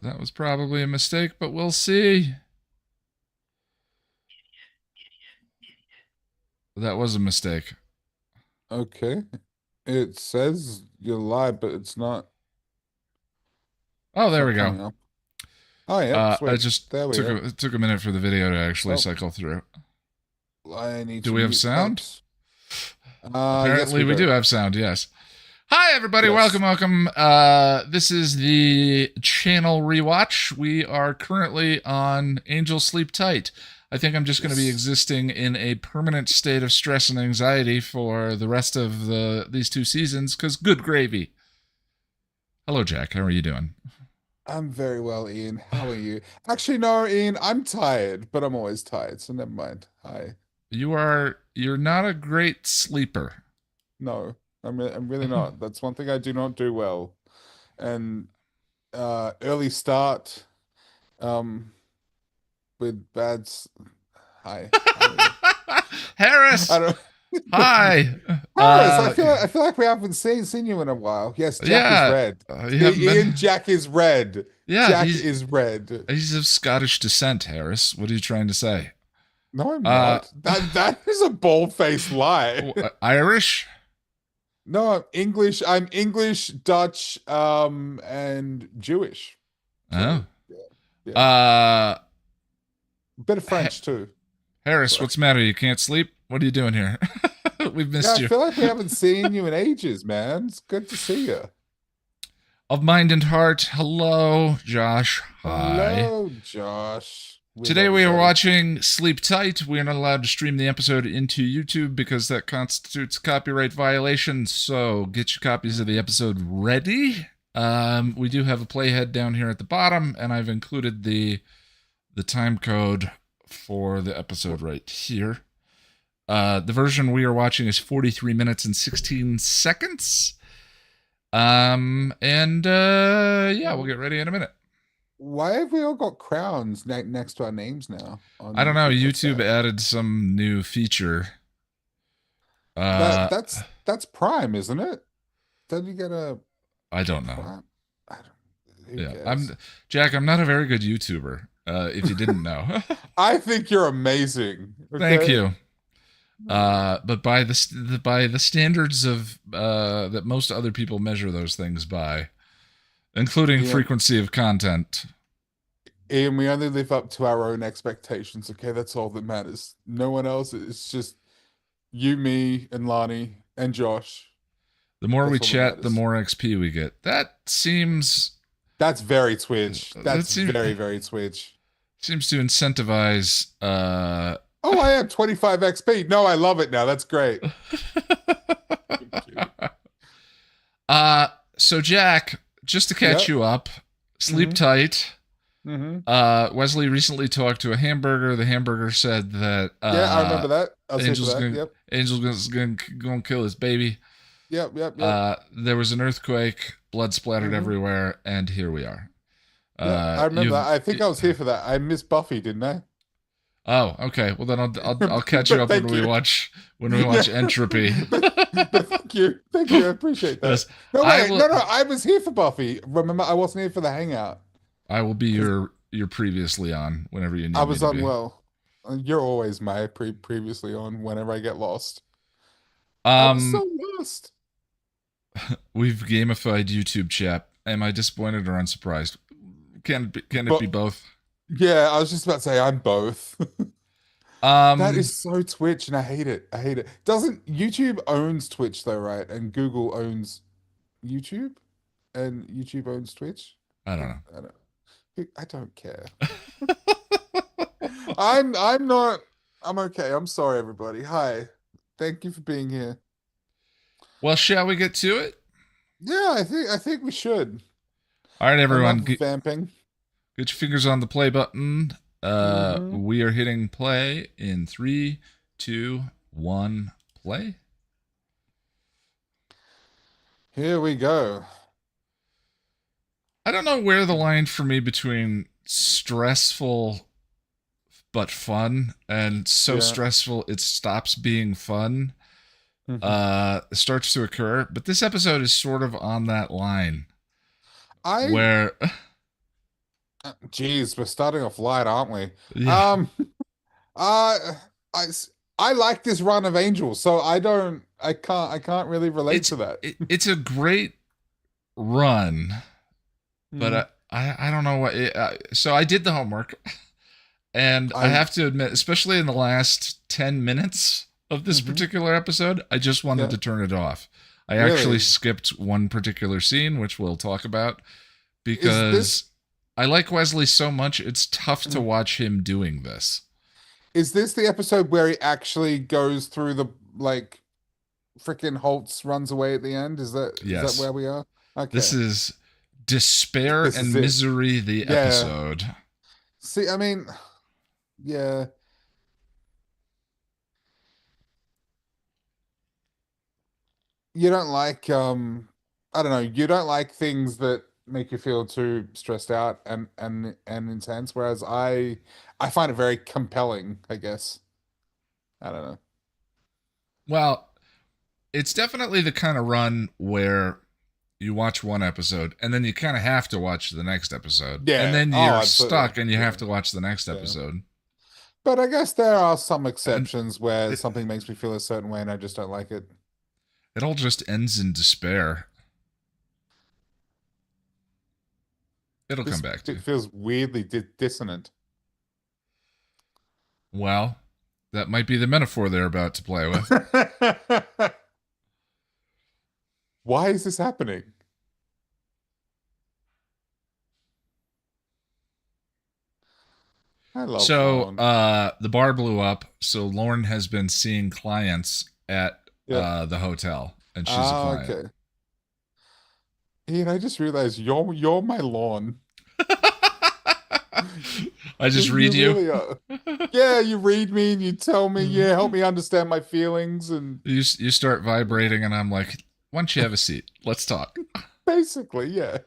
That was probably a mistake, but we'll see. That was a mistake. Okay. It says you're live, but Oh, it's there we not go. coming up. Oh, yep, I sweet. just There we took go. it took a minute for the video to actually Oh, cycle through. I need Do to we have mute sound? that. Yes, Apparently, we we do do. have sound. Yes. Hi, everybody. Welcome, Yes. welcome. This is the channel Rewatch. We are currently on Angel Sleep Tight. I think I'm just going to be Yes. existing in a permanent state of stress and anxiety for the rest of these two seasons. Because good gravy. Hello, Jack. How are you doing? I'm very well, Ian. How are you? Actually, no, Ian, I'm tired, but I'm always tired, so never mind. Hi. You're not a great sleeper. No, I'm really not. That's one thing I do not do well. And early start, um, with hi. How are you? I Harris. don't Hi. Paris, Uh, I feel like we haven't seen you in a while. Yes, Jack is yeah. red. You haven't been. Ian, Jack is red. Yeah, Jack is red. he's of Scottish descent, Harris. What are you trying to say? No, I'm Uh, not. That is a bold-faced lie. Irish? No, I'm English. I'm English, Dutch, and Jewish. Oh. So yeah, yeah. Uh, Bit of Ha- French too. Harris, Sorry. what's the matter? You can't sleep? What are you doing here? We've Yeah, missed I you. feel like we haven't seen you in ages, man. It's good to see you. Of mind and heart, hello, Josh. Hi. Hello, Josh. We Today love we each are other. watching Sleep Tight. We are not allowed to stream the episode into YouTube because that constitutes copyright violation. So get your copies of the episode ready. We do have a playhead down here at the bottom, and I've included the time code for the episode right here. The version we are watching is 43 minutes and 16 seconds. Yeah, we'll get ready in a minute. Why have we all got crowns next to our names now on I don't know. YouTube? What's YouTube that? added some new feature. That Uh, that's Prime, isn't it? Don't you get I a don't know. Prime? I don't. Who Yeah, cares? Jack. I'm not a very good YouTuber. If you didn't know, I think you're amazing. thank Okay. you. But by the standards of that most other people measure those things by, including Ian, frequency of content. Ian, we only live up to our own expectations. Okay, that's all that matters. No one else. It's just you, me, and Lani and Josh. The more we That's all that chat, the matters. more XP we get. That's very Twitch. That That's seems very, very Twitch. seems to incentivize. Oh, I have 25 XP. No, I love it now. That's great. uh, so Jack, just to catch Yep. you up, sleep Mm-hmm. tight. Mm-hmm. Wesley recently talked to a hamburger. The hamburger said that Yeah, I remember that. I was here for Angel's that. gonna Yep. Angel's gonna kill his baby. Yep. Yep. Yep. There was an earthquake, blood splattered Mm-hmm. everywhere, and here we are. Yep. I remember You've that. I think I was here for that. I missed Buffy, didn't I? Oh, okay. Well, then I'll catch you But up when thank you. we watch Yeah. Entropy. But thank you. Thank you. I appreciate that. Yes, No, I wait. will. No, no. I was here for Buffy. Remember, I wasn't here for the hangout I will be because your previously on whenever you I need me was to be. unwell. You're always my previously on whenever I get lost. I was Um, so lost. we've gamified YouTube chat. Am I disappointed or unsurprised? Can it But be both? yeah, I was just about to say I'm both. That Um, is so Twitch, and I hate it. I hate it. Doesn't YouTube owns Twitch though, right? And Google owns YouTube, and YouTube owns Twitch. I don't I don't. I don't care. I'm not. I'm okay. I'm sorry, everybody. Hi. Thank you for being here. Well, shall we get to it? Yeah, I think we should. All right, everyone, Enough vamping. get your fingers on the play button. Hmm. We are hitting play in three, two, one, play. Here we go. I don't know where the line for me between stressful but fun and so Yeah. stressful it stops being fun Mhm. starts to occur. But this episode is sort of on that line I where Geez, we're starting off light, aren't we? Yeah. Um, uh, I, s- I like this run of Angels, so I can't really relate It's to that. it's a great run, but Hmm. I don't know what. So I did the homework, and I I, have to admit, especially in the last 10 minutes of this hmm particular episode, I just wanted yeah, to turn it off. I actually really. skipped one particular scene, which we'll talk about, Is this because I like Wesley so much. It's tough to mm, watch him doing this. is this the episode where he actually goes through the like freaking Holtz runs away at the end? Is that Yes, where we are? this Okay, is Despair this is and it. Misery, the Yeah. episode. See, I mean, yeah. You don't like I don't know, you don't like things that make you feel too stressed out and intense, whereas I find it very compelling, I guess. I don't know. Well, it's definitely the kind of run where you watch one episode and then you kind of have to watch the next episode. And Yeah. then Oh, you're absolutely. stuck and you have Yeah. to watch the next Yeah. episode. But I guess there are some And exceptions where it, something makes me feel a certain way and I just don't like it. it all just ends in despair. It'll come This back to bit you. feels weirdly dissonant. Well, that might be the metaphor they're about to play with. Why is this happening? I love So, Lorne. the bar blew up. So Lauren has been seeing clients at Yeah. the hotel, and she's a Ah, client. okay. Ian, I just realized you're my lawn. I just You read you. really are. Yeah, you read me and you tell me, yeah, help me understand my feelings and You start vibrating, and I'm like, why don't you have a seat? Let's talk. basically, yeah.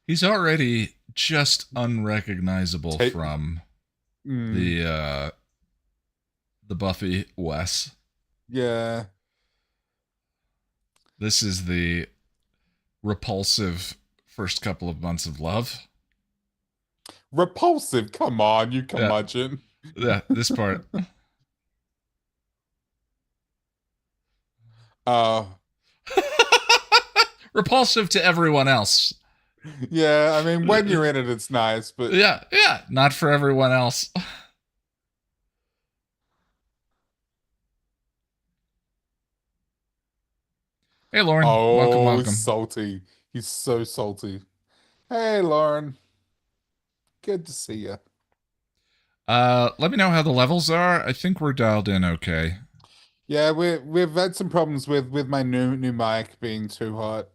He's already just unrecognizable Take, from mm, the uh, the Buffy Wes. yeah. This is the repulsive first couple of months of love. Repulsive. Come on, you Yeah, curmudgeon. yeah. This part. Uh, Repulsive to everyone else. yeah, I mean, when you're in it, it's nice, but Yeah, yeah. Not for everyone else. Hey, Lauren. Welcome, oh, welcome. salty. He's so salty. Hey, Lauren. Good to see you. Let me know how the levels are. I think we're dialed in okay. Yeah, we've had some problems with my new mic being too hot.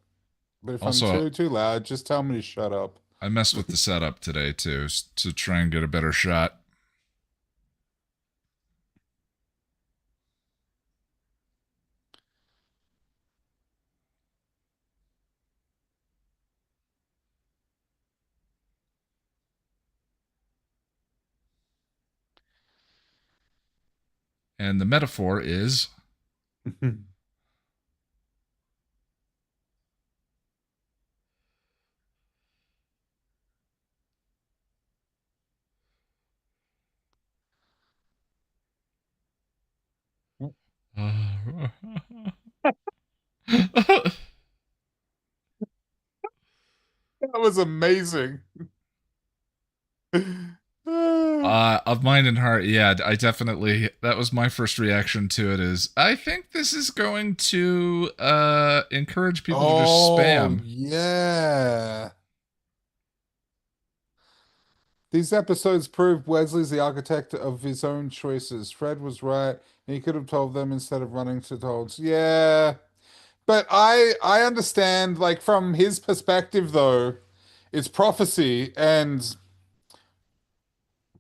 But if I'm Also, too loud, just tell me to shut up. I messed with the setup today too to try and get a better shot. And the metaphor is That was amazing. of mind and heart. Yeah, I definitely, that was my first reaction to it. Is I think this is going to encourage people to just Oh, spam. yeah. These episodes prove Wesley's the architect of his own choices. Fred was right, and he could have told them instead of running to Toads. Yeah. But I understand, like, from his perspective though, it's prophecy, and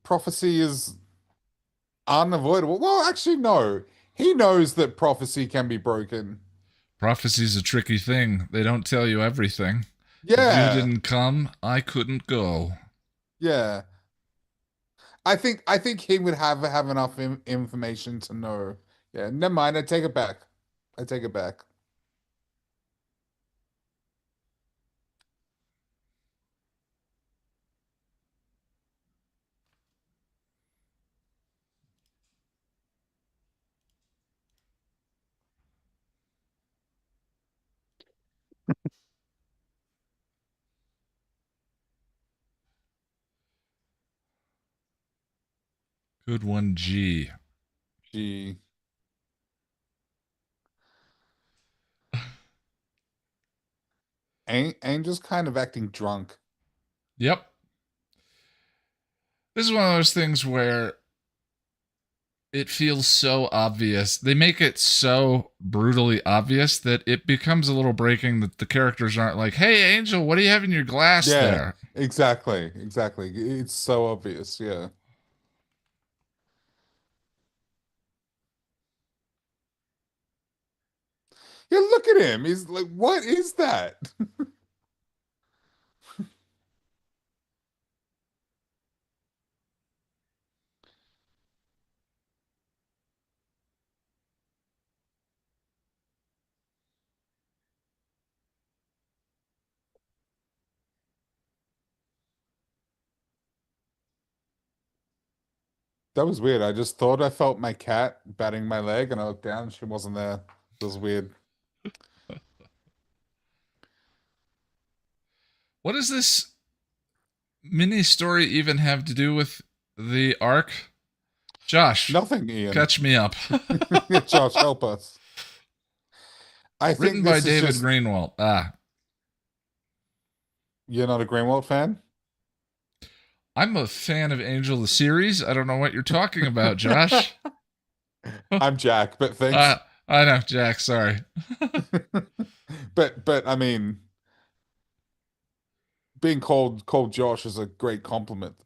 prophecy is unavoidable. Well, actually, no. He knows that prophecy can be broken. Prophecy's a tricky thing. They don't tell you everything. If you Yeah. didn't come, I couldn't go. Yeah. I think he would have enough information to know. Yeah, never mind. I take it back. I take it back. Good one, G. She Angel's kind of acting drunk. Yep. This is one of those things where it feels so obvious. They make it so brutally obvious that it becomes a little breaking that the characters aren't like, "Hey, Angel, what do you have in your glass Yeah, there?" exactly, exactly. It's so obvious. Yeah. Yeah, look at him. He's like, what is that? That was weird. I just thought I felt my cat batting my leg, and I looked down and she wasn't there. It was weird. What does this mini story even have to do with the arc? Josh, Nothing, Ian. catch me up. Josh, help us. I Written think by this is David just, Greenwald. you're not a Greenwald fan? I'm a fan of Angel the series. I don't know what you're talking about, Josh. I'm Jack, but uh, thanks. I know, Jack. Sorry. But I mean, being called Josh is a great compliment.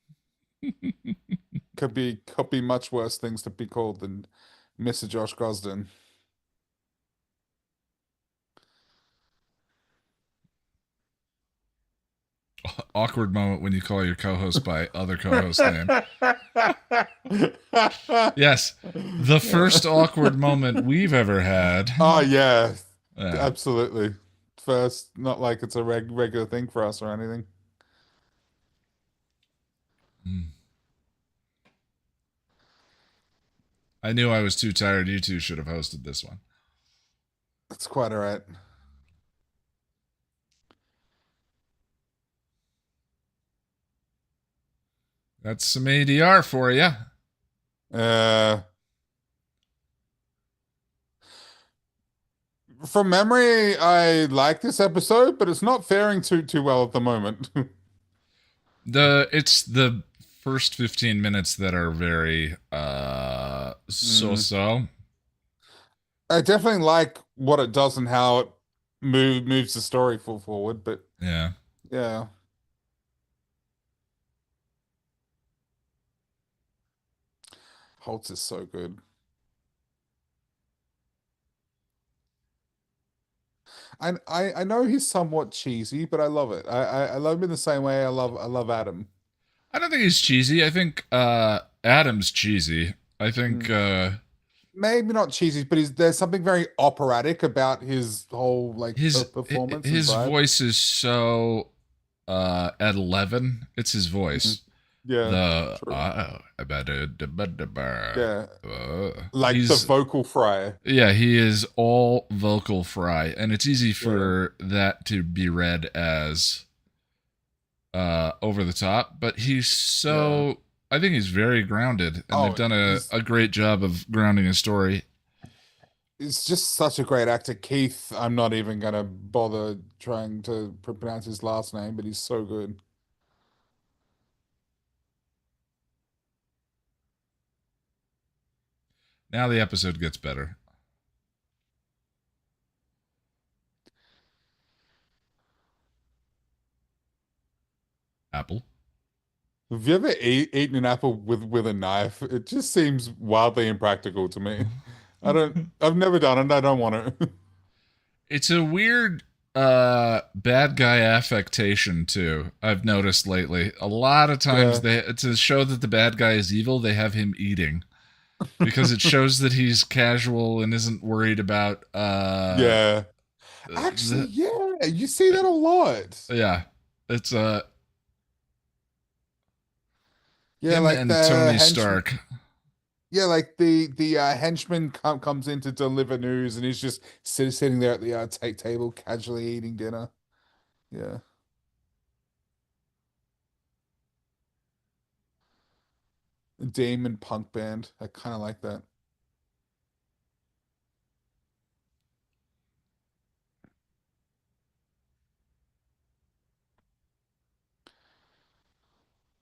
Could be much worse things to be called than Mr. Josh Gosden. Awkward moment when you call your co-host by other co-host name. Yes, the first awkward moment we've ever had. Oh yeah, Yeah. absolutely. First, not like it's a regular thing for us or anything. Mm. I knew I was too tired. You two should have hosted this one. That's quite all right. That's some ADR for you. Uh, from memory, I like this episode, but it's not faring too well at the moment. It's the first 15 minutes that are very Mm. so. I definitely like what it does and how it moves the story forward, but Yeah. yeah, Holtz is so good. I know he's somewhat cheesy, but I love it. I love him in the same way I love Adam. I don't think he's cheesy. I think Adam's cheesy. I think Mm. Maybe not cheesy, but there's something very operatic about his whole like his performance and his vibe. voice is so at 11. It's his Mhm. voice. Yeah, The true. Yeah, like the he's vocal fry. yeah, he is all vocal fry, and it's easy Yeah, for that to be read as over the top, but he's yeah. so I think he's very grounded, and they've Oh, done a great job of grounding a story. he's just such a great actor. Keith, I'm not even gonna bother trying to pronounce his last name, but he's so good. Now the episode gets better. Apple. Have you ever eaten an apple with a knife? It just seems wildly impractical to me. I've never done it. I don't want to. It's a weird bad guy affectation too. I've noticed lately. A lot of times Yeah, they to show that the bad guy is evil, they have him eating because it shows that he's casual and isn't worried about yeah. Actually, the yeah, you see that a lot. yeah. It's Yeah, him like and the Tony henchman. Stark. Yeah, like the henchman comes in to deliver news, and he's just sitting there at the table, casually eating dinner. Yeah, demon punk band. I kind of like that.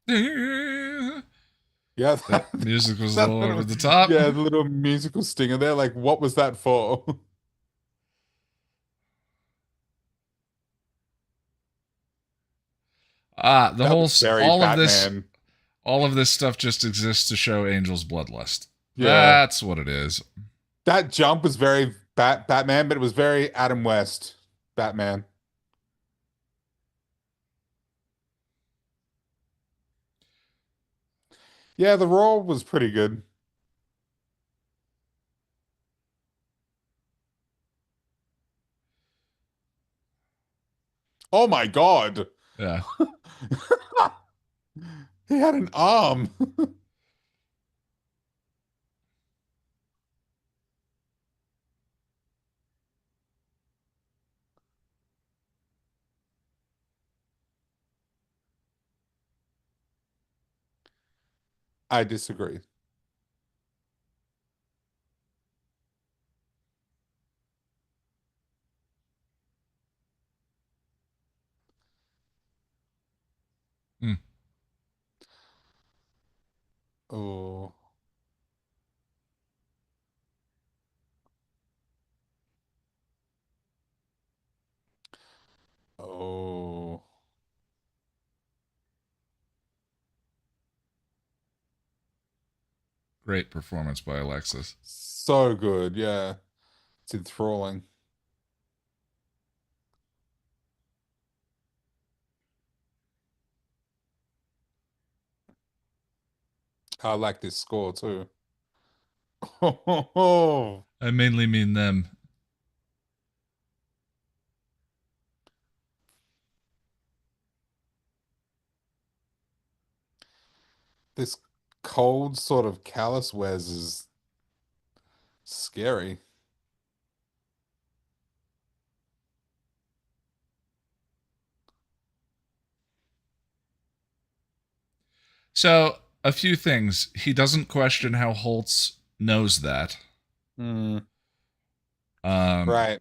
that Yeah, music was a that little over little, the top. yeah, the little musical stinger there. Like, what was that for? The That whole was very all of this Batman. stuff just exists to show Angel's bloodlust. Yeah, That's what it is. that jump was very Batman, but it was very Adam West Batman. Yeah, the role was pretty good. Oh my God. Yeah. He had an arm. I disagree. Hmm. Oh, oh, Great performance by Alexis. so good. Yeah, it's enthralling. I like this score too. Oh, I mainly mean them. this cold sort of callous Wes is scary. So, a few things. He doesn't question how Holtz knows that. Hmm. Um, Right,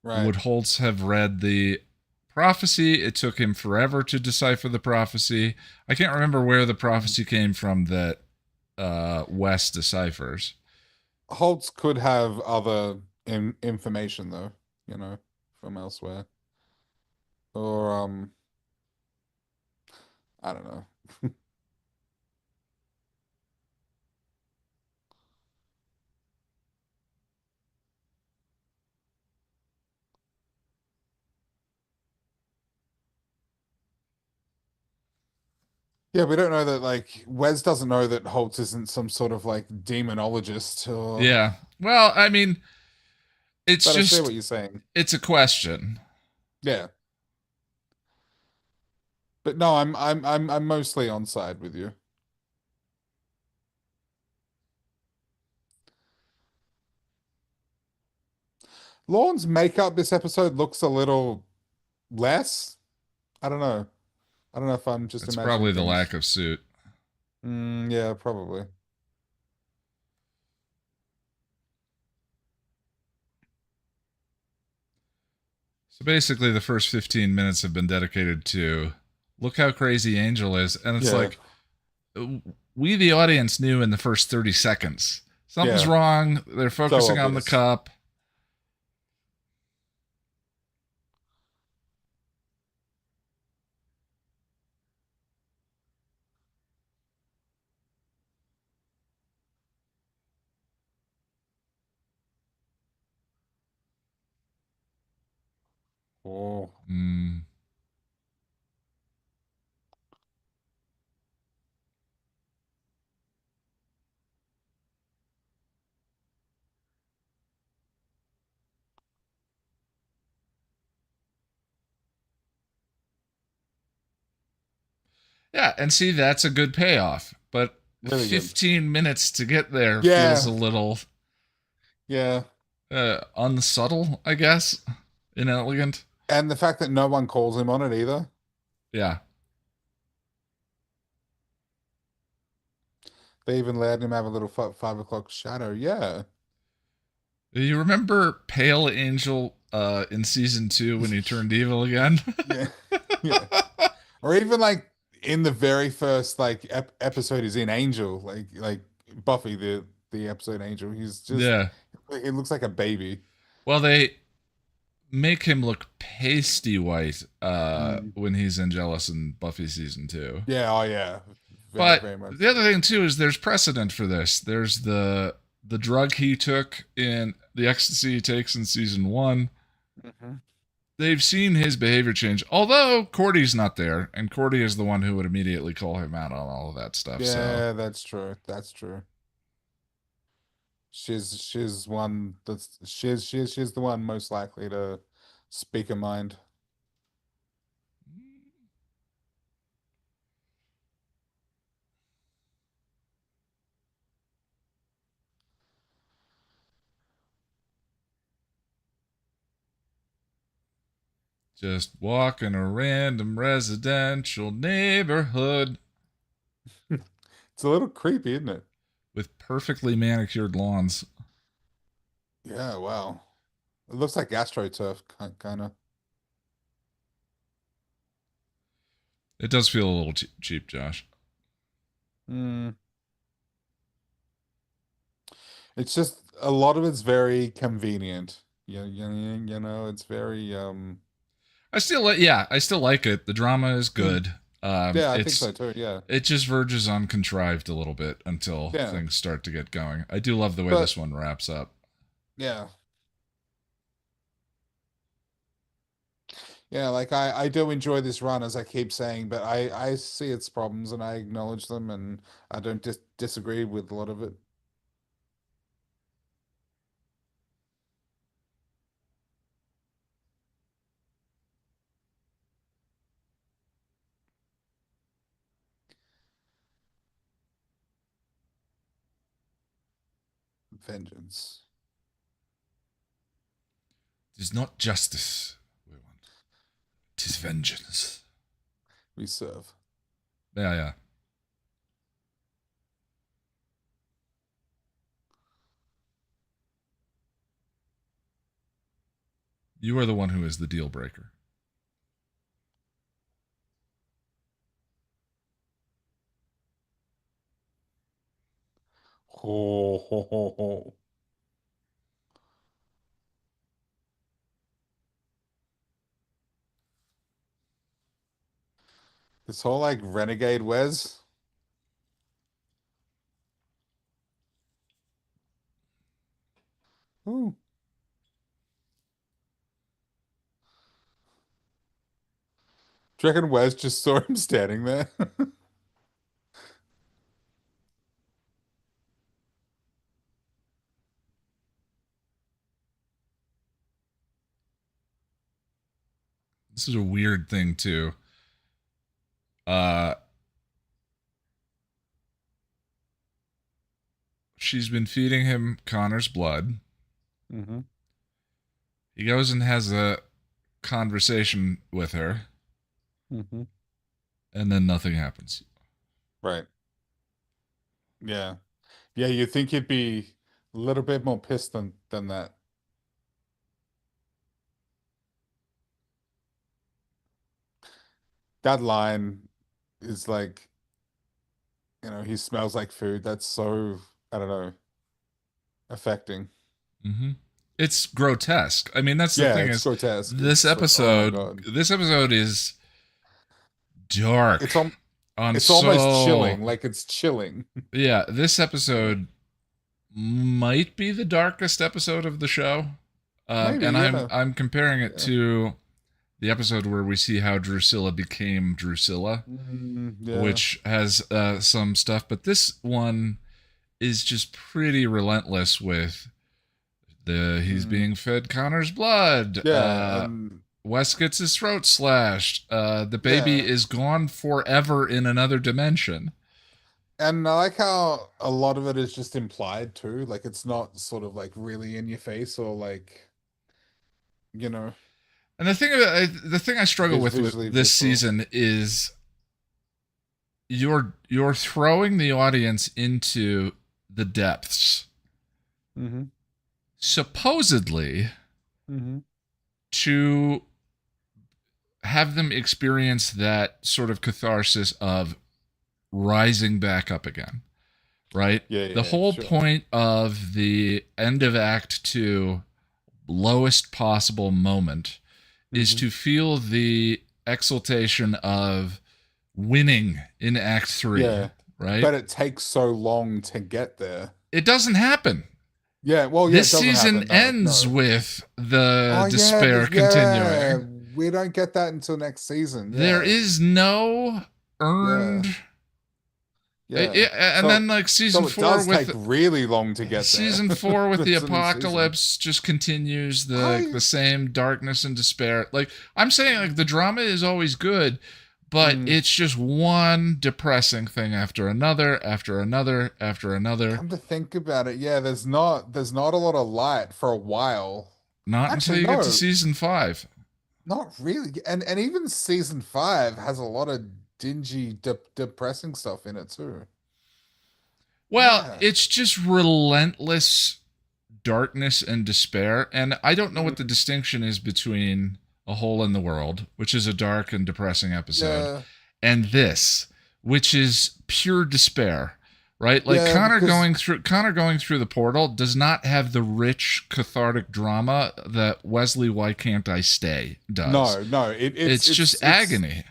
right. would Holtz have read the prophecy? It took him forever to decipher the prophecy. I can't remember where the prophecy came from that West deciphers. Holtz could have other information though, you know, from elsewhere. Or I don't know. Yeah, we don't know that like Wes doesn't know that Holtz isn't some sort of like demonologist or Yeah. Well, I mean, it's but I see just what you're saying. it's a question. Yeah. But no, I'm mostly on side with you. Lorne's makeup this episode looks a little less. I don't know. I don't know if I'm just It's imagining probably the lack things. of suit. Yeah, probably. So basically, the first 15 minutes have been dedicated to look how crazy Angel is. And it's Yeah. like, we, the audience, knew in the first 30 seconds something's Yeah. wrong. They're So focusing on the obvious. cup. Oh. Mm. Yeah, and see, that's a good payoff. But Really good. 15 minutes to get there feels Yeah, a little yeah. unsubtle, I guess, inelegant. And the fact that no one calls him on it either. Yeah. They even let him have a little 5 o'clock shadow. Yeah. You remember Pale Angel in season 2 when he turned evil again? Yeah. Yeah. Or even like in the very first like episode he's in Angel, like Buffy, the episode Angel. He's just Yeah. it looks like a baby. Well, they make him look pasty white Mm. when he's in Jealous in Buffy season 2. Yeah, oh yeah. Very, But very much the so. other thing too is there's precedent for this. There's the drug he took in the ecstasy he takes in season 1. Mhm. They've seen his behavior change. Although Cordy's not there, and Cordy is the one who would immediately call him out on all of that stuff. So Yeah, that's true. That's true. She's one that's she's the one most likely to speak a mind. just walk in a random residential neighborhood It's a little creepy, isn't it? with perfectly manicured lawns. Yeah, wow. It looks like AstroTurf kind of. It does feel a little cheap, Josh. Mm. It's just a lot of it's very convenient. It's very I still like it. The drama is good. yeah, I think so too. Yeah. It just verges on contrived a little bit until Yeah. things start to get going. I do love the way But this one wraps up. yeah. Yeah, like I do enjoy this run as I keep saying, but I see its problems and I acknowledge them and I don't disagree with a lot of it. Vengeance. It is not justice we want. It is vengeance. We serve. Yeah, yeah. You are the one who is the deal breaker. Ho ho ho ho. This whole like renegade Wes. Ooh. Do you reckon Wes just saw him standing there? This is a weird thing too. Uh she's been feeding him Connor's blood. Mm-hmm. He goes and has a conversation with her, Mm-hmm. and then nothing happens. Right. Yeah. Yeah, you think he'd be a little bit more pissed than that. That line is like, he smells like food. That's so, I don't know, affecting. Mm-hmm. It's grotesque. I mean, that's the Yeah, thing it's is grotesque. It's like, oh my God. this episode is dark It's al on it's almost so chilling. Like it's chilling. yeah, this episode might be the darkest episode of the show. Maybe, And yeah. I'm comparing it Yeah. to the episode where we see how Drusilla became Drusilla, Yeah. which has some stuff, but this one is just pretty relentless with he's Mm. being fed Connor's blood. Yeah, and Wes gets his throat slashed. The baby yeah. is gone forever in another dimension. And I like how a lot of it is just implied too. Like it's not sort of like really in your face or like, you know, And the thing I struggle with visually this visceral. season is you're throwing the audience into the depths, Mm-hmm. supposedly Mm-hmm. to have them experience that sort of catharsis of rising back up again, right? Yeah, The yeah, whole sure. point of the end of Act Two, lowest possible moment, is Mm-hmm. to feel the exultation of winning in Act Three, Yeah. right? But it takes so long to get there. It doesn't happen. Yeah, well, yeah, This it doesn't season happen. No, ends no. with the Oh yeah, despair yeah. continuing. We don't get that until next season. There Yeah. is no Yeah. earned. Yeah. And then like season So it four does take with really long to get there. season four with the It's a new season. apocalypse just continues the I same darkness and despair. Like I'm saying, like the drama is always good, but mm, it's just one depressing thing after another, after another, after another. come to think about it, yeah, there's not a lot of light for a while. Not until Actually, you get to no, season five. not really. And even season 5 has a lot of dingy, depressing stuff in it too. Well, Yeah. it's just relentless darkness and despair. And I don't know what the Mm, distinction is between A Hole in the World, which is a dark and depressing episode, yeah. and this, which is pure despair. Right? Like Yeah, because Connor going through the portal does not have the rich cathartic drama that Wesley Why Can't I Stay does. no, no, It's just it's agony.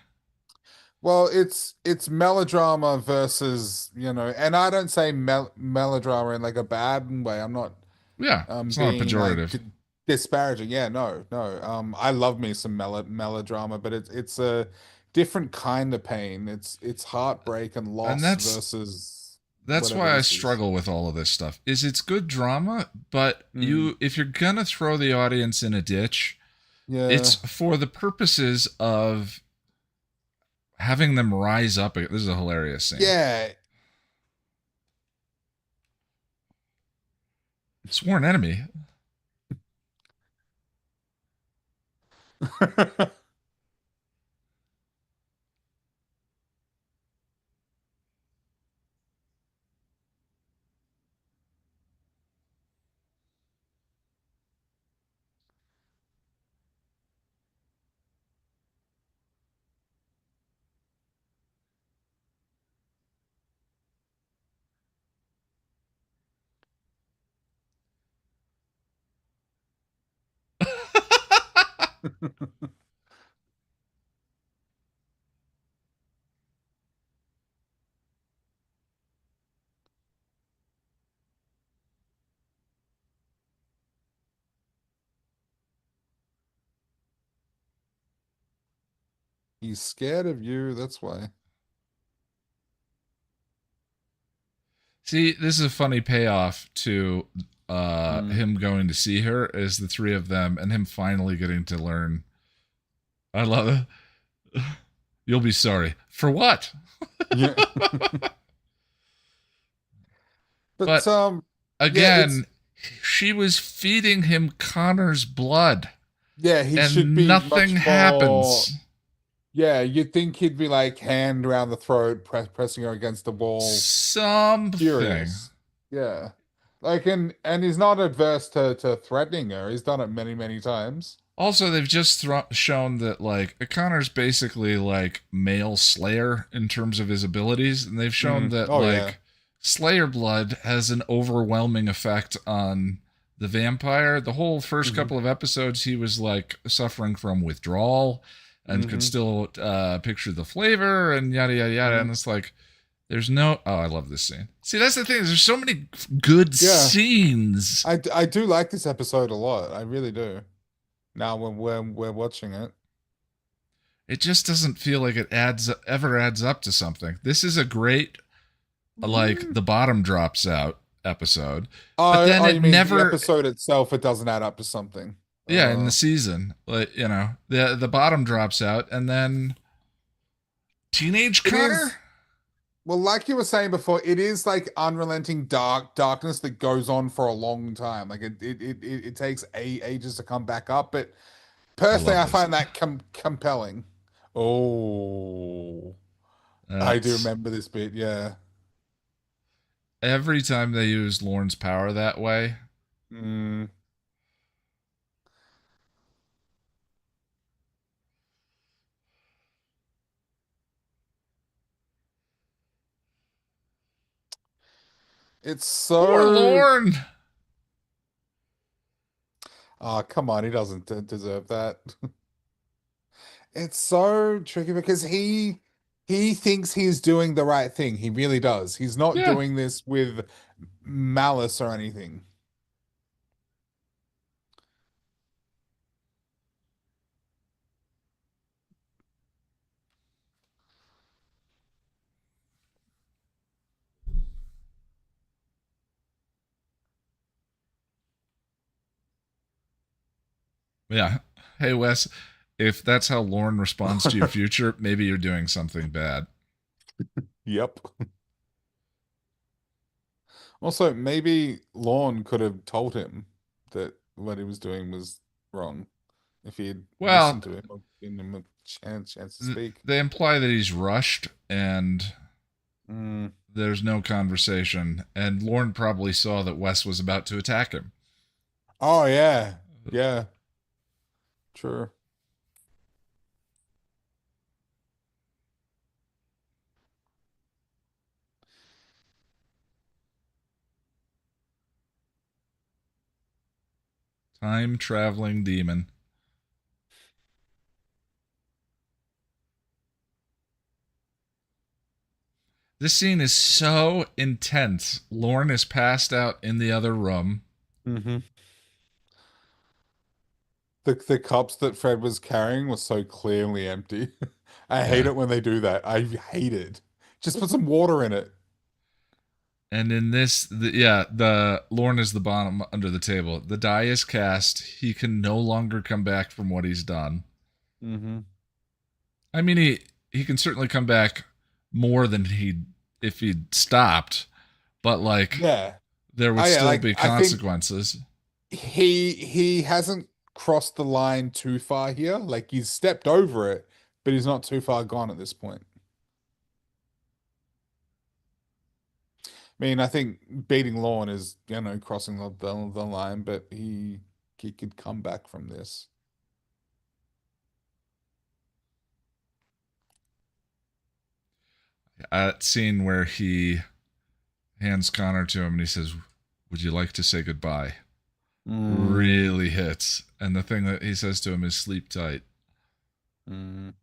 well, it's melodrama versus, and I don't say melodrama in like a bad way. I'm not Yeah, it's not a being like pejorative. disparaging. Yeah, no, no. I love me some melodrama, but it's a different kind of pain. It's heartbreak and And loss versus that's whatever why I this is. struggle with all of this stuff. Is it's good drama, but Mm, if you're gonna throw the audience in a ditch, it's yeah. for the purposes of having them rise up. This is a hilarious scene. Yeah. Sworn enemy. He's scared of you, that's why. See, this is a funny payoff to Mm. him going to see her as the three of them and him finally getting to learn. I love it. You'll be sorry. For what? Yeah. But But yeah, it's again, she was feeding him Connor's blood yeah, he should and be nothing much more. happens. Yeah, you'd think he'd be like hand around the throat, pressing her against the wall, Something. furious. Yeah, like and he's not adverse to threatening her. He's done it many many times. Also, they've just shown that like Connor's basically like male Slayer in terms of his abilities, and they've shown that Oh yeah. like Slayer blood has an overwhelming effect on the vampire. The whole first Hmm. couple of episodes, he was like suffering from withdrawal and could Hmm. still picture the flavor and yada yada yada. Hmm. And it's like there's no. Oh, I love this scene. See, that's the thing. There's so many good Yeah, scenes. I do like this episode a lot. I really do. Now when we're watching it. It just doesn't feel like it adds up to something. This is a great like Mm. the bottom drops out episode, but Oh, then oh, it you mean the never. episode itself? It doesn't add up to something. Yeah, in the season, like the bottom drops out, and then teenage It is. Connor. well, like you were saying before, it is like unrelenting darkness that goes on for a long time. Like it takes ages to come back up. But I personally, love I this. find that compelling. Oh, I do That's remember this bit. Yeah. every time they use Lorne's power that way. Mm, it's Poor so. Lorne. Oh, come on, he doesn't deserve that. It's so tricky because he thinks he's doing the right thing. He really does. He's not Yeah. doing this with malice or anything. Yeah. Hey, Wes, if that's how Lorne responds to your future, maybe you're doing something bad. Yep. Also, maybe Lorne could have told him that what he was doing was wrong if he had Well, listened to him or given him a chance to speak. they imply that he's rushed and Mm. there's no conversation. And Lorne probably saw that Wes was about to attack him. Oh yeah. Yeah. True. Time traveling demon. This scene is so intense. Lorne is passed out in the other room. Hmm. The cups that Fred was carrying were so clearly empty. I hate Yeah. it when they do that. I hate it. Just put some water in it. And in this, yeah, the Lorne is the bottom under the table. The die is cast. He can no longer come back from what he's done. Hmm. I mean, he can certainly come back more than he if he'd stopped, but like Yeah. there would Oh yeah, still like be I think consequences. he hasn't crossed the line too far here. Like he's stepped over it, but he's not too far gone at this point. I mean, I think beating Lorne is, crossing the line, but he could come back from this. That scene where he hands Connor to him and he says, "Would you like to say goodbye?" Mm, Really hits. And the thing that he says to him is sleep tight. mm.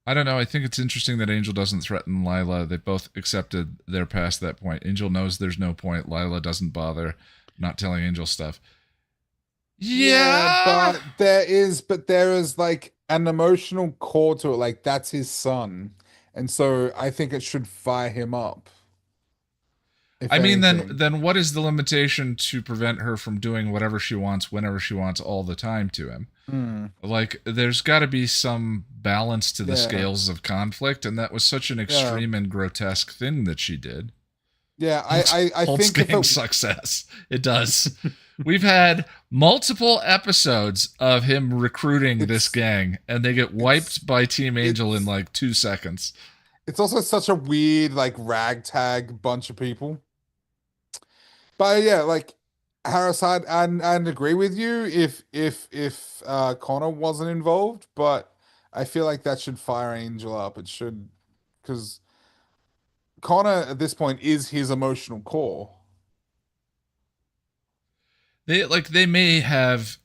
I don't know. I think it's interesting that Angel doesn't threaten Lila. They both accepted they're past that point. Angel knows there's no point. Lila doesn't bother not telling Angel stuff. Yeah, Yeah. but there is like an emotional core to it. Like that's his son. And so I think it should fire him up, if I mean, anything. then what is the limitation to prevent her from doing whatever she wants, whenever she wants, all the time to him? Hmm. Like, there's got to be some balance to the Yeah. scales of conflict, and that was such an Yeah. extreme and grotesque thing that she did. Yeah. I Holt's think if gang it success. It does. We've had multiple episodes of him recruiting this it's gang, and they get it's wiped by Team Angel in it's like 2 seconds. it's also such a weird like ragtag bunch of people. But yeah, like Harris, I'd agree with you if Connor wasn't involved, but I feel like that should fire Angel up. It should, because Connor at this point is his emotional core. They may have,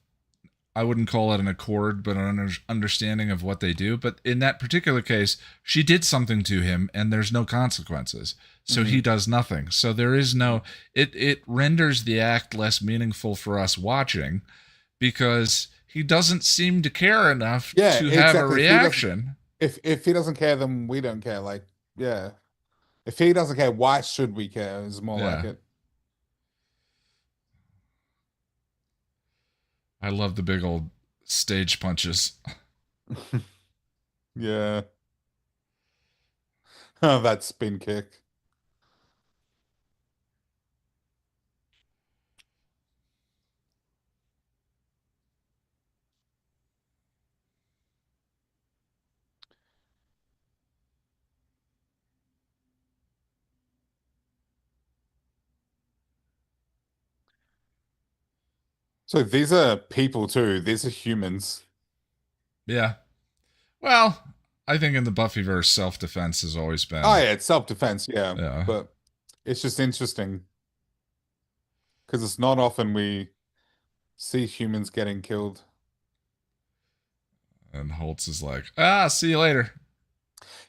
I wouldn't call it an accord, but an understanding of what they do. But in that particular case, she did something to him, and there's no consequences. So he Hmm. does nothing. So there is no. It renders the act less meaningful for us watching because he doesn't seem to care enough Yeah, to have a exactly. reaction. If he doesn't care, then we don't care. Like, yeah. If he doesn't care, why should we care? Is more like Yeah. it. I love the big old stage punches. Yeah. Oh, that spin kick. So these are people too. These are humans. Yeah. Well, I think in the Buffyverse, self-defense has always Oh been. yeah, it's self-defense, yeah. Yeah. But it's just interesting because it's not often we see humans getting killed. And Holtz is like, ah, see you later.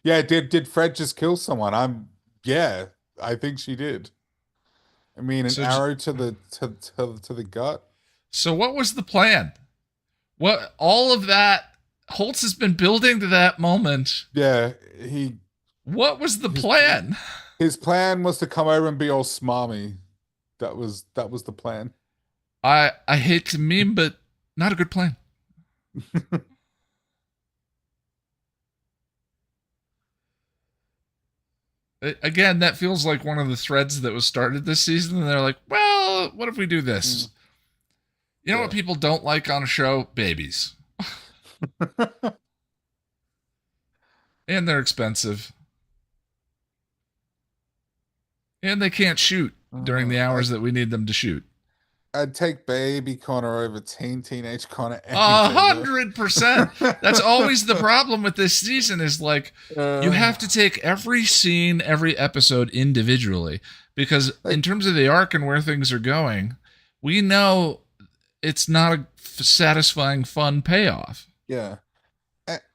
Yeah, did Fred just kill someone? Yeah, I think she did. I mean, an So, arrow to the gut. so what was the plan? What all of that Holtz has been building to that moment. Yeah, he What was the his plan? his plan was to come over and be all smarmy. That was the plan. I hate to meme, but not a good plan. Again, that feels like one of the threads that was started this season. And they're like, well, what if we do this? Mm, You know what yeah. people don't like on a show? Babies. And they're expensive. And they can't shoot during the I hours that we need them to shoot. I'd take Baby Connor over Teenage Connor any A day, though. 100%. That's always the problem with this season is like you Uh, have to take every scene, every episode individually because in like, terms of the arc and where things are going, we know it's not a satisfying fun payoff. yeah.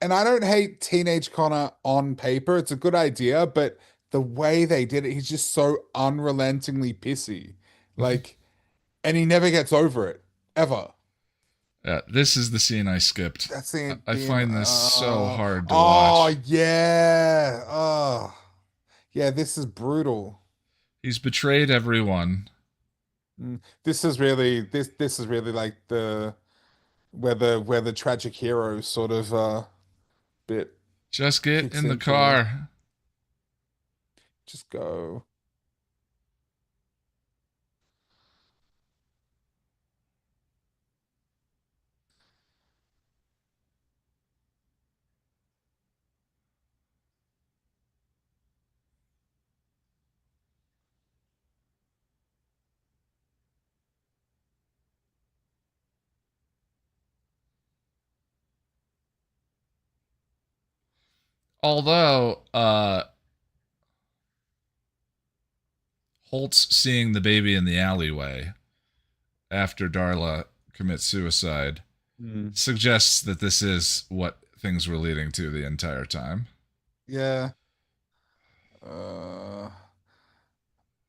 And I don't hate Teenage Connor on paper. It's a good idea, but the way they did it, he's just so unrelentingly pissy. Like, and he never gets over it, ever. This is the scene I skipped. That's the I find this so hard to oh watch. yeah. Oh. Yeah, this is brutal. He's betrayed everyone. This is really like the where the tragic hero sort of bit Just get kicks in the in for me. car. Just go. Although Holtz seeing the baby in the alleyway after Darla commits suicide Mm. suggests that this is what things were leading to the entire time. Yeah. Uh,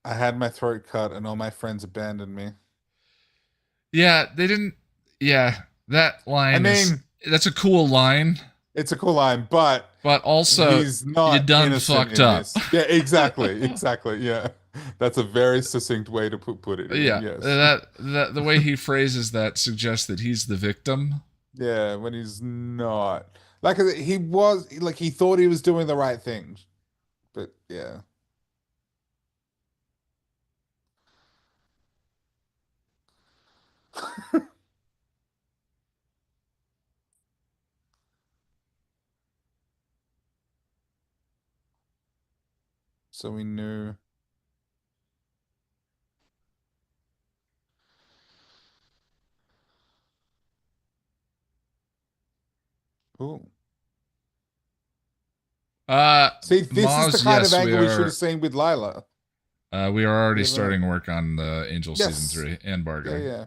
I had my throat cut and all my friends abandoned me. Yeah, they didn't. Yeah, that I line is. mean, That's a cool line, it's a cool line, but but also he's you not done innocent fucked in up. this. Yeah, exactly. Exactly. Yeah. That's a very succinct way to put it in. Yeah, Yes. that the way he phrases that suggests that he's the victim. Yeah, when he's not. Like he was like he thought he was doing the right thing. But yeah. So we knew. Ooh. Uh, See, this is the Maz, kind of yes, angle we should have seen with Lila. we are already We have a starting work on the Angel season yes. 3 and Yeah, bargaining. yeah.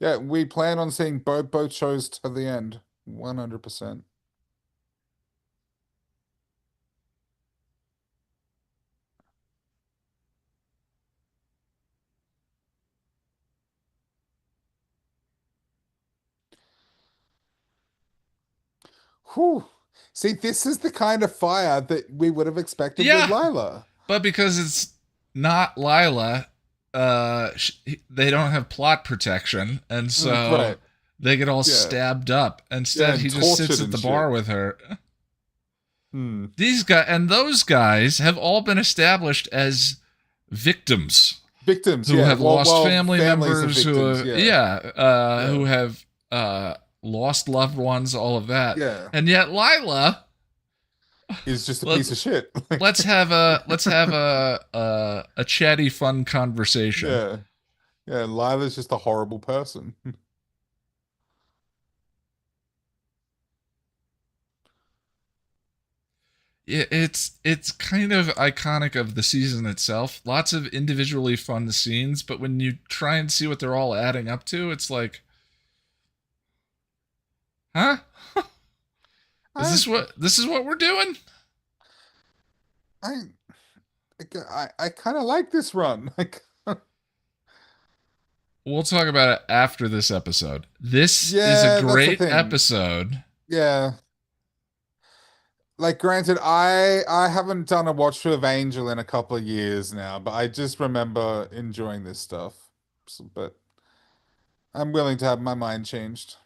Yeah, we plan on seeing both shows to the end. 100%. Whew. See, this is the kind of fire that we would have expected with Yeah, Lila. but because it's not Lila, they don't have plot protection, and so Right. they get all Yeah, stabbed up. yeah, Instead, and he just sits tortured at and the bar shit. with her. Hmm. These guys and those guys have all been established as victims Victims, who yeah. have lost Well, family families of members, victims, yeah, who yeah, have lost loved ones, all of that. yeah. And yet Lila, Is just a let's piece of shit. Like, let's have a chatty, fun conversation. yeah, yeah. Lila's just a horrible person. It's kind of iconic of the season itself. Lots of individually fun scenes, but when you try and see what they're all adding up to, it's like, huh? Is I, this is what we're doing? I, I kind of like this run. Like, We'll talk about it after this episode. This is a yeah, that's the great thing. episode. Yeah. Like, granted, I haven't done a watch through of Angel in a couple of years now, but I just remember enjoying this stuff. So, but I'm willing to have my mind changed.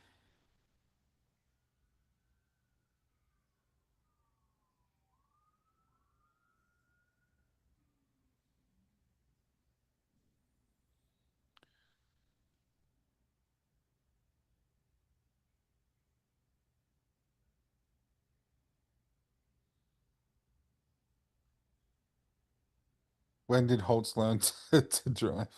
When did Holtz learn to drive?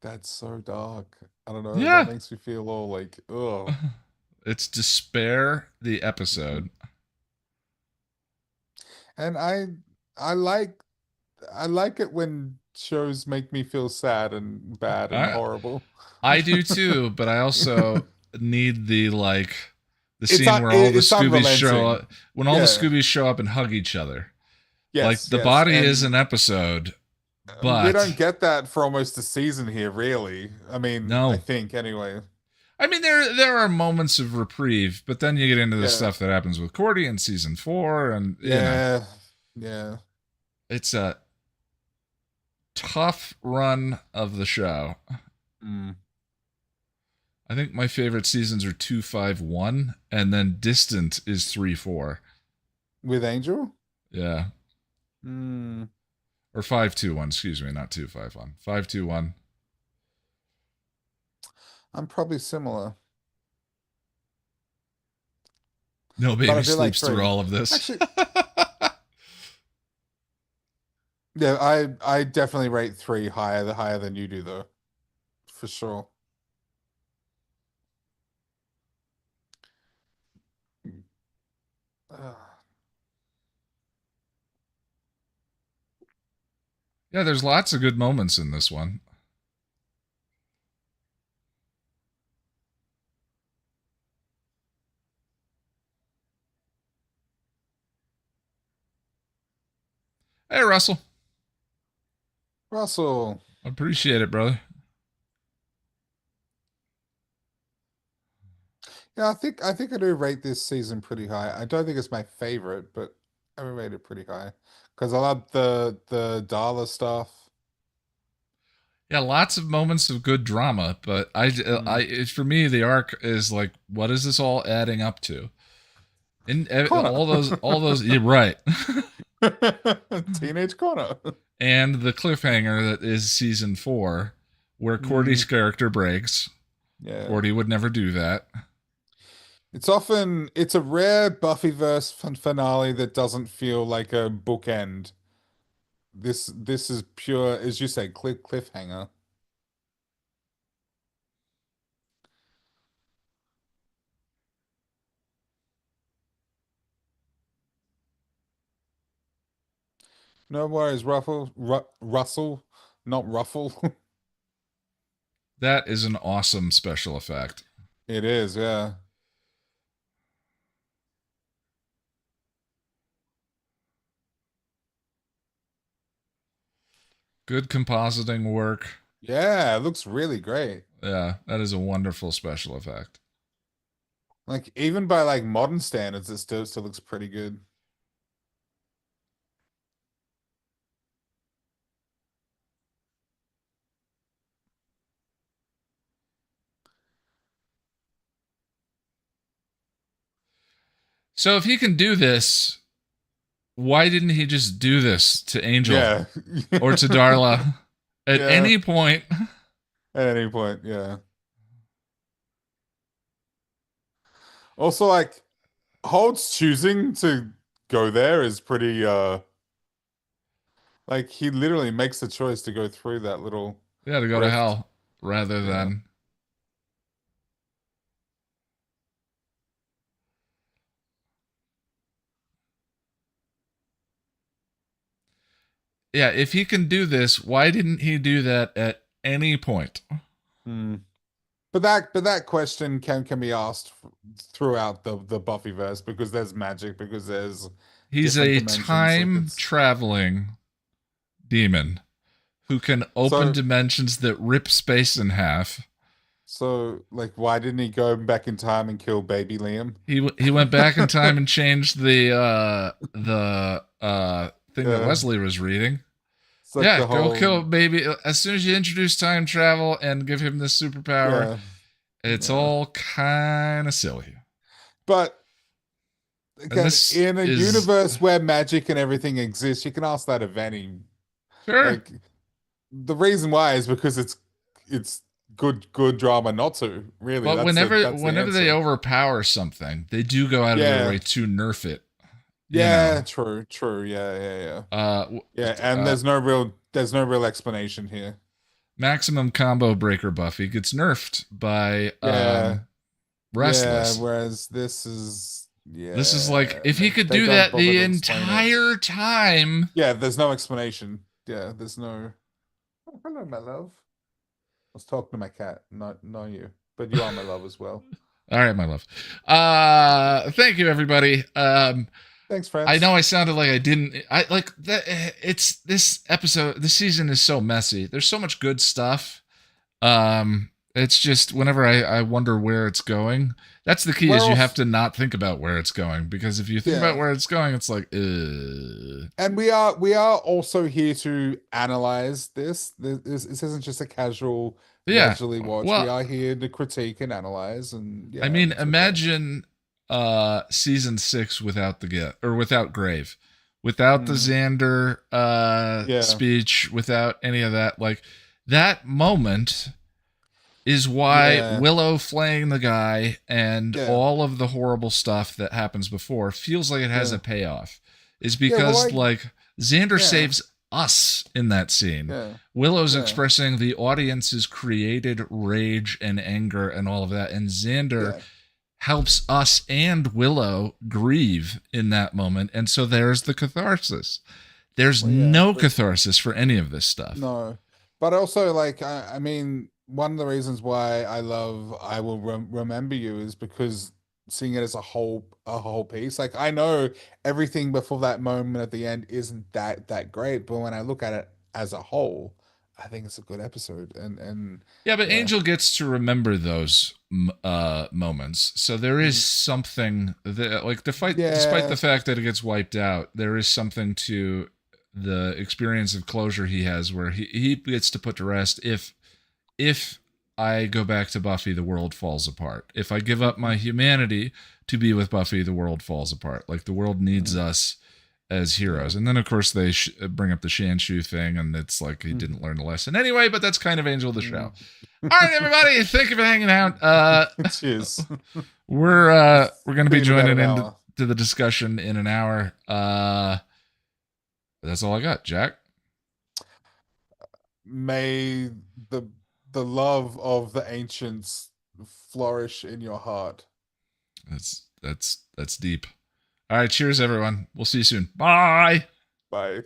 That's so dark. I don't know. That Yeah. makes me feel all like, ugh. It's Despair, the episode. And I like I like it when shows make me feel sad and bad and I horrible. I do too, but I also need the It's scene not where all the it's Scoobies show unrelenting. up when all the Yeah. Scoobies show up and hug each other. Like Yes, the yes. body is And an episode, we but don't get that for almost a season here, really. I mean, I no. think anyway. I mean there are moments of reprieve, but then you get into the Yeah. stuff that happens with Cordy in season 4 and Yeah. Yeah. it's a tough run of the show. Mm. I think my favorite seasons are 251 and then Distant is 3-4. With Angel? Yeah. Mm. Or 521, excuse me, not 251. 521. I'm probably similar. No But baby I do like sleeps through three. all of this. Actually, yeah, I definitely rate three higher than you do though. For sure. Uh, Yeah, there's lots of good moments in this one. Hey Russell, Russell. appreciate it, brother. Yeah, I think I do rate this season pretty high. I don't think it's my favorite, but I would rate it pretty high. Because I love the Darla stuff. Yeah, lots of moments of good drama, but Mm. for me, the arc is like, what is this all adding up to? In Connor. all those, you're right. Teenage Connor. And the cliffhanger that is season 4, where Mm, Cordy's character breaks. yeah. Cordy would never do that. It's a rare Buffyverse finale that doesn't feel like a bookend. This is pure, as you say, cliffhanger. No worries, Russell, not Ruffle. That is an awesome special effect. It is, yeah. Good compositing work. Yeah, it looks really great. Yeah, that is a wonderful special effect. Like even by like modern standards, it still looks pretty good. So if he can do this, why didn't he just do this to Angel Yeah. or to Darla at Yeah. any point? At any point, yeah. Also, like Holt's choosing to go there is pretty like he literally makes the choice to go through that little Yeah, to go to rift. hell rather Yeah. than. Yeah, if he can do this, why didn't he do that at any point? Hmm. But that question can be asked throughout the Buffyverse because there's magic, because there's He's different a dimensions. Like time it's traveling demon who can open so dimensions that rip space in half. like why didn't he go back in time and kill baby Liam? He went back in time and changed the thing that Yeah. Wesley was reading. It's like Yeah, the go whole kill baby. As soon as you introduce time travel and give him this superpower, yeah. it's Yeah. all kind of silly. But And again, this in a is universe where magic and everything exists, you can ask that of any. sure. Like the reason why is because it's good drama not to, really. But That's the whenever they answer. overpower something, they do go out of their Yeah. way to nerf it. You Yeah, know. true. Yeah. Uh, Yeah, and uh, there's no real explanation here. maximum combo breaker Buffy gets nerfed by Yeah. Yeah, Restless. whereas this is This is like yeah, if he could they do don't that bother the to explain it. entire time. Yeah, there's no explanation. Yeah, there's no oh, hello, my love. I was talking to my cat, not you. But you are my love as well. All right, my love. Thank you, everybody. Thanks, I know friends. I sounded like I didn't. I like that. It's this episode. This season is so messy. There's so much good stuff. It's just whenever I wonder where it's going. That's the key. We're Is you have also to not think about where it's going because if you think about yeah. where it's going, it's like, And we are also here to analyze this. This isn't just a casual yeah. leisurely watch. We Well, are here to critique and analyze, and I yeah, mean, that's okay. imagine season 6 without the get or without Grave, without the Mm, Xander yeah, speech, without any of that. Like that moment is why yeah, Willow flaying the guy and yeah, all of the horrible stuff that happens before feels like it has yeah, a payoff. Is yeah. Well, because like Xander yeah, saves us in that scene. yeah, Willow's yeah, expressing the audience's created rage and anger and all of that, and Xander yeah. helps us and Willow grieve in that moment. And so there's the catharsis. There's Well, yeah, no but catharsis for any of this stuff. no, but also like I mean, one of the reasons why I love I will remember you is because seeing it as a whole piece. Like I know everything before that moment at the end isn't that great, but when I look at it as a whole, I think it's a good episode. And Yeah, but yeah, Angel gets to remember those moments. So there is mm, something that, like, despite yeah, the fact that it gets wiped out, there is something to the experience of closure he has where he gets to put to rest if I go back to Buffy, the world falls apart. If I give up my mhm, humanity to be with Buffy, the world falls apart. Like the world needs mm, us as yeah. heroes. And then, of course, they bring up the Shanshu thing, and it's like he Mm, didn't learn the lesson anyway. But that's kind of Angel of the show. mm. All right, everybody, thank you for hanging out. Cheers. We're gonna be Been about joining an into hour. the discussion in an hour. That's all I got, Jack. May the the love of the ancients flourish in your heart. That's deep. All right, cheers, everyone. We'll see you soon. Bye. Bye.